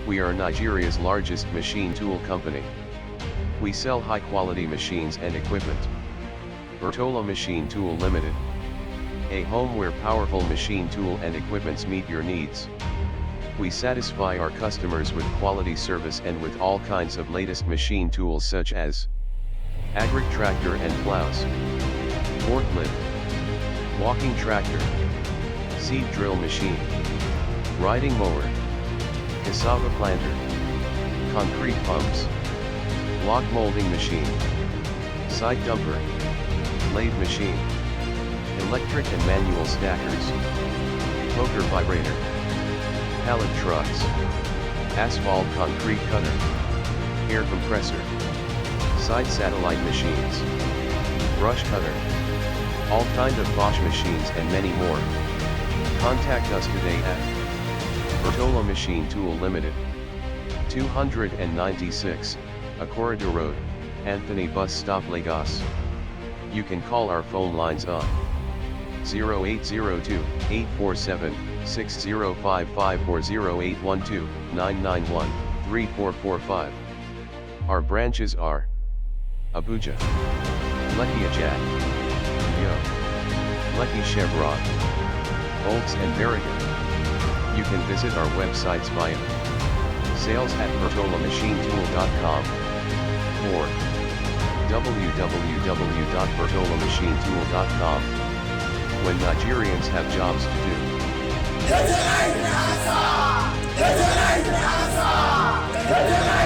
We are Nigeria's largest machine tool company. We sell high-quality machines and equipment. Bertola Machine Tool Limited. A home where powerful machine tool and equipments meet your needs. We satisfy our customers with quality service and with all kinds of latest machine tools such as agric tractor and plows, forklift, walking tractor, seed drill machine, riding mower, cassava planter, concrete pumps, block molding machine, side dumper, lathe machine, electric and manual stackers, poker vibrator, pallet trucks, asphalt concrete cutter, air compressor, side satellite machines, brush cutter, all kind of Bosch machines and many more. Contact us today at Bertola Machine Tool Limited, 296, Akorada Road, Anthony Bus Stop, Lagos. You can call our phone lines on 0802-847-6055 or 0812-991-3445. Our branches are Abuja, Lekki Ajah, Yo, Lekki Chevron, Olds and Berrigan. You can visit our websites via sales@bertolamachinetool.com or www.bertolamachinetool.com. When Nigerians have jobs to do. It's an answer! It's an answer! It's an answer!